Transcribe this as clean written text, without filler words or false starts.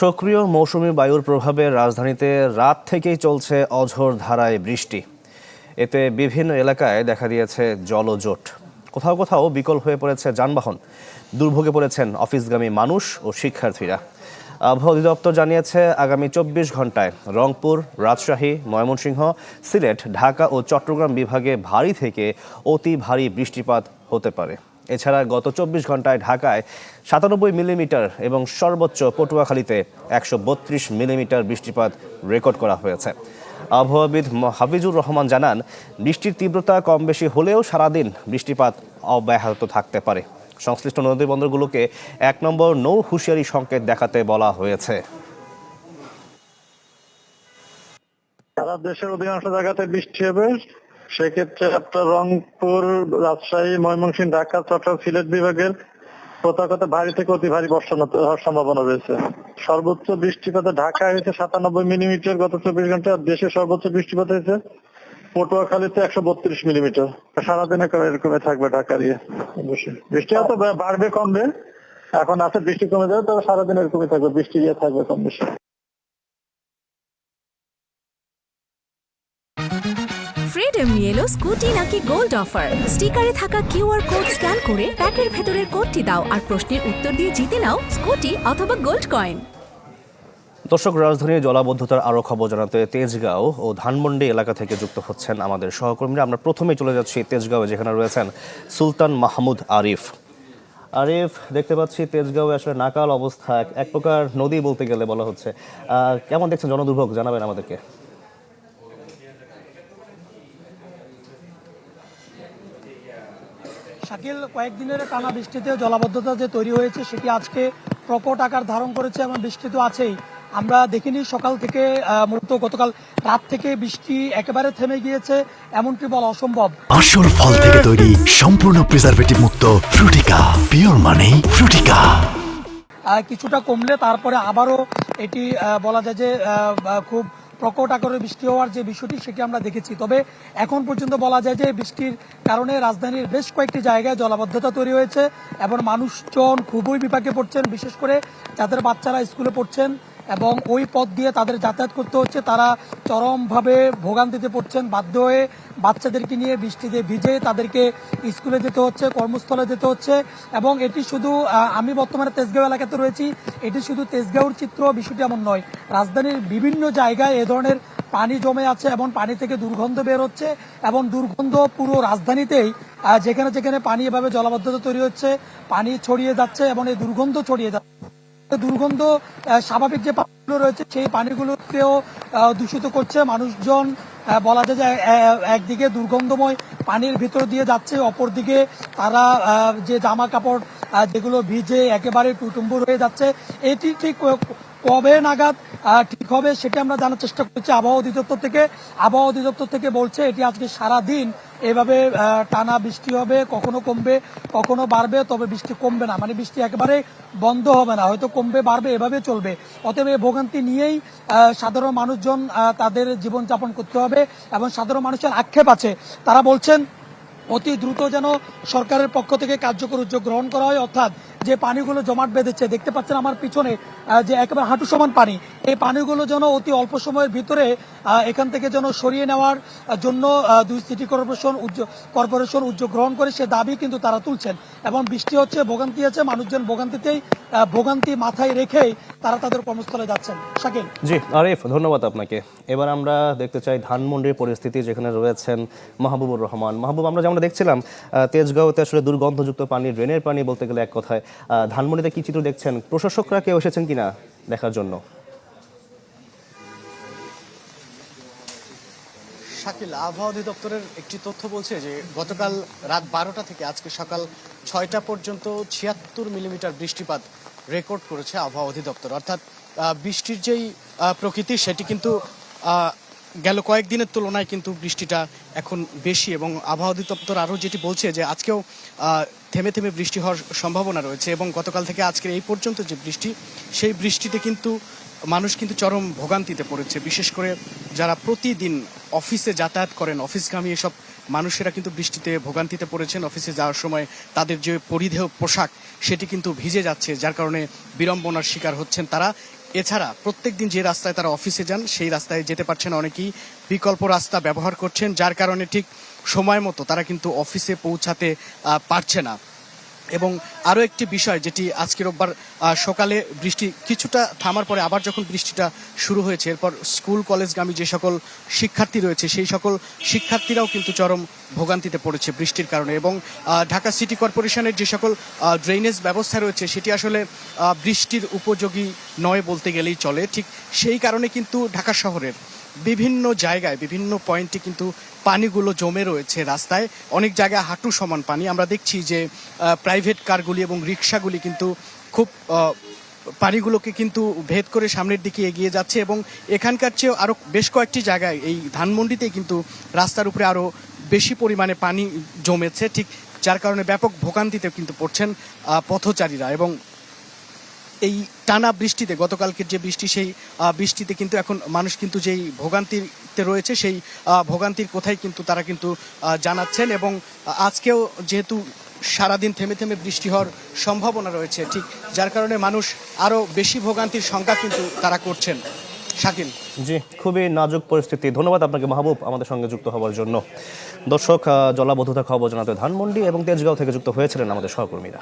সক্রিয় মৌসুমী বায়ুর প্রভাবে রাজধানীতে রাত থেকেই চলছে অঝোর ধারায় বৃষ্টি। এতে বিভিন্ন এলাকায় দেখা দিয়েছে জলজট। কোথাও কোথাও বিকল হয়ে পড়েছে যানবাহন। দুর্ভোগে পড়েছেন অফিসগামী মানুষ ও শিক্ষার্থীরা। আবহাওয়া অধিদপ্তর জানিয়েছে আগামী 24 ঘন্টায় রংপুর, রাজশাহী, ময়মনসিংহ, সিলেট, ঢাকা ও চট্টগ্রাম বিভাগে ভারী থেকে অতি ভারী বৃষ্টিপাত হতে পারে। এছাড়া গত 24 ঘন্টায় ঢাকায় 97 মিলিমিটার এবং সর্বোচ্চ পটুয়াখালীতে 132 মিলিমিটার বৃষ্টিপাত রেকর্ড করা হয়েছে। আবহাওয়াবিদ হাফিজুর রহমান জানান, বৃষ্টির তীব্রতা কম বেশি হলেও সারাদিন বৃষ্টিপাত অব্যাহত থাকতে পারে। সংশ্লিষ্ট নদী বন্দরগুলোকে 1 নম্বর নৌ হুঁশিয়ারি সংকেত দেখাতে বলা হয়েছে। সারা দেশের অধিকাংশ জায়গাতে বৃষ্টি হবে। সেক্ষেত্রে আপনার রংপুর, রাজশাহী, ময়মনসিংহ, ঢাকা, চট্টগ্রাম, সিলেট বিভাগের কোথাও কোথাও ভারী থেকে অতি ভারী বর্ষণ হওয়ার সম্ভাবনা রয়েছে। সর্বোচ্চ বৃষ্টিপাতে ঢাকায় হয়েছে 97 মিলিমিটার গত 24 ঘন্টায়। দেশের সর্বোচ্চ বৃষ্টিপাত হয়েছে পটুয়াখালীতে 132 মিলিমিটার। সারাদিন এরকমই থাকবে ঢাকার বৃষ্টি হয়তো বাড়বে কমবে, এখন আছে বৃষ্টি কমে যাবে, তবে সারাদিন এরকমই থাকবে, বৃষ্টি থাকবে কম বেশি। ফ্রিডম নিয়ে এলো স্কুটি নাকি গোল্ড অফার। স্টিকারে থাকা কিউআর কোড স্ক্যান করে প্যাকের ভেতরের কোডটি দাও আর প্রশ্নের উত্তর দিয়ে জিতে নাও স্কুটি অথবা গোল্ড কয়েন। দর্শক, রাজধানীর জলাবদ্ধতার আরও খবর জানাতে তেজগাঁও ও ধানমন্ডি এলাকা থেকে যুক্ত হচ্ছেন আমাদের সহকর্মীরা। আমরা প্রথমেই চলে যাচ্ছি তেজগাঁও, যেখানে রয়েছেন সুলতান মাহমুদ আরিফ। আরিফ, দেখতে পাচ্ছি তেজগাঁওয়ে আসলে নাকাল অবস্থা, এক প্রকার নদী বলতে গেলে বলা হচ্ছে। কেমন দেখছেন জনদুর্ভোগ, জানাবেন আমাদেরকে। শাকিল, কয়েকদিনের টানা বৃষ্টিতে জলাবদ্ধতা যে তৈরি হয়েছে সেটি আজকে প্রকট আকার ধারণ করেছে এবং বৃষ্টি তো আছেই। আমরা দেখিনি সকাল থেকে, মূলত গতকাল রাত থেকে বৃষ্টি একেবারে থেমে গিয়েছে এমনটি বলা অসম্ভব। আসল ফল থেকে তৈরি, সম্পূর্ণ প্রিজারভেটিভ মুক্ত ফ্রুটিকা, পিওর মানে ফ্রুটিকা। কিছুটা কমলে তারপরে আবারও এটি বলা যায় যে খুব প্রকট আকারে বৃষ্টি হওয়ার যে বিষয়টি সেটি আমরা দেখেছি। তবে এখন পর্যন্ত বলা যায় যে বৃষ্টির কারণে রাজধানীর বেশ কয়েকটি জায়গায় জলাবদ্ধতা তৈরি হয়েছে এবং মানুষজন খুবই বিপাকে পড়ছেন, বিশেষ করে যাদের বাচ্চারা স্কুলে পড়ছেন এবং ওই পথ দিয়ে তাদের যাতায়াত করতে হচ্ছে, তারা চরমভাবে ভোগান্তিতে পড়ছেন। বাধ্য হয়ে বাচ্চাদেরকে নিয়ে বৃষ্টিতে ভিজে তাদেরকে স্কুলে যেতে হচ্ছে, কর্মস্থলে যেতে হচ্ছে। এবং এটি শুধু, আমি বর্তমানে তেজগাঁও এলাকাতে রয়েছি, এটি শুধু তেজগাঁওর চিত্র, বিষয়টি এমন নয়। রাজধানীর বিভিন্ন জায়গায় এ ধরনের পানি জমে আছে এবং পানি থেকে দুর্গন্ধ বের হচ্ছে এবং দুর্গন্ধ পুরো রাজধানীতেই, যেখানে যেখানে পানি এভাবে জলাবদ্ধতা তৈরি হচ্ছে, পানি ছড়িয়ে যাচ্ছে এবং এই দুর্গন্ধ ছড়িয়ে যাচ্ছে। দুর্গন্ধ স্বাভাবিক যে পানিগুলো রয়েছে সেই পানিগুলোকেও দূষিত করছে। মানুষজন বলা যায় যে একদিকে দুর্গন্ধময় পানির ভিতর দিয়ে যাচ্ছে, অপরদিকে তারা যে জামা কাপড় যেগুলো ভিজে একেবারে টুটুম্বুর হয়ে যাচ্ছে। এটি ঠিক কবে নাগাদ ঠিক হবে সেটি আমরা জানার চেষ্টা করছি আবহাওয়া অধিদপ্তর থেকে। আবহাওয়া অধিদপ্তর থেকে বলছে এটি আজকে সারাদিন এভাবে টানা বৃষ্টি হবে, কখনো কমবে কখনো বাড়বে, তবে বৃষ্টি কমবে না, মানে বৃষ্টি একেবারে বন্ধ হবে না, হয়তো কমবে বাড়বে, এভাবে চলবে। অতএব এই ভোগান্তি নিয়েই সাধারণ মানুষজন তাদের জীবনযাপন করতে হবে এবং সাধারণ মানুষের আক্ষেপ আছে। তারা বলছেন অতি দ্রুত যেন সরকারের পক্ষ থেকে কার্যকর উদ্যোগ গ্রহণ করা হয়, অর্থাৎ যে পানিগুলো জমাট বেঁধেছে, দেখতে পাচ্ছেন আমার পিছনে যে একেবারে হাঁটু সমান পানি, এই পানিগুলো যেন অতি অল্প সময়ের ভিতরে এখান থেকে যেন সরিয়ে নেওয়ার জন্য দুই সিটি কর্পোরেশন উদ্যোগ গ্রহণ করে সে দাবি কিন্তু তারা তুলছেন। এবং বৃষ্টি হচ্ছে, ভোগান্তি আছে, মানুষজন ভোগান্তি মাথায় রেখেই তারা তাদের কর্মস্থলে যাচ্ছেন। শাকিল। জি আরিফ, ধন্যবাদ আপনাকে। এবার আমরা দেখতে চাই ধানমন্ডির পরিস্থিতি, যেখানে রয়েছেন মাহবুবুর রহমান। মাহবুব, আমরা যেমন দেখছিলাম তেজগাঁওতে আসলে দুর্গন্ধযুক্ত পানি, ড্রেনের পানি বলতে গেলে এক কথায়। ধানমন্ডিতে কি চিত্র দেখছেন? প্রশাসকরা কেউ এসেছেন কিনা দেখার জন্য? শাকিল, আবহাওয়া অধিদপ্তরের একটি তথ্য বলছে যে গতকাল রাত 12টা থেকে আজকে সকাল 6টা পর্যন্ত 76 মিলিমিটার বৃষ্টিপাত রেকর্ড করেছে আবহাওয়া অধিদপ্তর। অর্থাৎ বৃষ্টির যেই প্রকৃতি সেটি কিন্তু গেল কয়েকদিনের তুলনায় কিন্তু বৃষ্টিটা এখন বেশি। এবং আবহাওয়া অধিদপ্তর আরও যেটি বলছে যে আজকেও থেমে থেমে বৃষ্টি হওয়ার সম্ভাবনা রয়েছে এবং গতকাল থেকে আজকের এই পর্যন্ত যে বৃষ্টি, সেই বৃষ্টিতে কিন্তু মানুষ কিন্তু চরম ভোগান্তিতে পড়েছে। বিশেষ করে যারা প্রতিদিন অফিসে যাতায়াত করেন, অফিসগামী এসব মানুষেরা কিন্তু বৃষ্টিতে ভোগান্তিতে পড়েছেন। অফিসে যাওয়ার সময় তাদের যে পরিধেয় পোশাক সেটি কিন্তু ভিজে যাচ্ছে, যার কারণে বিড়ম্বনার শিকার হচ্ছেন তারা। এছাড়া প্রত্যেকদিন যে রাস্তায় তারা অফিসে যান সেই রাস্তায় যেতে পারছেন না, অনেকেই বিকল্প রাস্তা ব্যবহার করছেন, যার কারণে ঠিক সময় মতো তারা কিন্তু অফিসে পৌঁছাতে পারছে না। এবং আরও একটি বিষয় যেটি আজকে রোববার সকালে বৃষ্টি কিছুটা থামার পরে আবার যখন বৃষ্টিটা শুরু হয়েছে, এরপর স্কুল কলেজগামী যে সকল শিক্ষার্থী রয়েছে সেই সকল শিক্ষার্থীরাও কিন্তু চরম ভোগান্তিতে পড়েছে বৃষ্টির কারণে। এবং ঢাকা সিটি কর্পোরেশনের যে সকল ড্রেনেজ ব্যবস্থা রয়েছে সেটি আসলে বৃষ্টির উপযোগী নয় বলতে গেলেই চলে। ঠিক সেই কারণে কিন্তু ঢাকা শহরের বিভিন্ন জায়গায় বিভিন্ন পয়েন্টে কিন্তু পানিগুলো জমে রয়েছে রাস্তায়, অনেক জায়গায় হাঁটু সমান পানি। আমরা দেখছি যে প্রাইভেট কারগুলি এবং রিক্সাগুলি কিন্তু খুব পানিগুলোকে কিন্তু ভেদ করে সামনের দিকে এগিয়ে যাচ্ছে। এবং এখানকার চেয়েও আরও বেশ কয়েকটি জায়গায় এই ধানমন্ডিতেই কিন্তু রাস্তার উপরে আরও বেশি পরিমাণে পানি জমেছে, ঠিক যার কারণে ব্যাপক ভোগান্তিতে কিন্তু পড়ছেন পথচারীরা। এবং এই টানা বৃষ্টিতে, গতকালকের যে বৃষ্টি সেই বৃষ্টিতে কিন্তু এখন মানুষ কিন্তু যেই ভোগান্তিতে রয়েছে সেই ভোগান্তির কোথায় কিন্তু তারা কিন্তু জানাচ্ছেন। এবং আজকেও যেহেতু সারাদিন থেমে থেমে বৃষ্টি হওয়ার সম্ভাবনা রয়েছে, ঠিক যার কারণে মানুষ আরও বেশি ভোগান্তির শঙ্কা কিন্তু তারা করছেন। শাকিল। জি, খুবই নাজুক পরিস্থিতি। ধন্যবাদ আপনাকে মাহবুব আমাদের সঙ্গে যুক্ত হওয়ার জন্য। দর্শক, জলাবদ্ধতা খবর জানাতে ধানমন্ডি এবং তেজগাঁও থেকে যুক্ত হয়েছিলেন আমাদের সহকর্মীরা।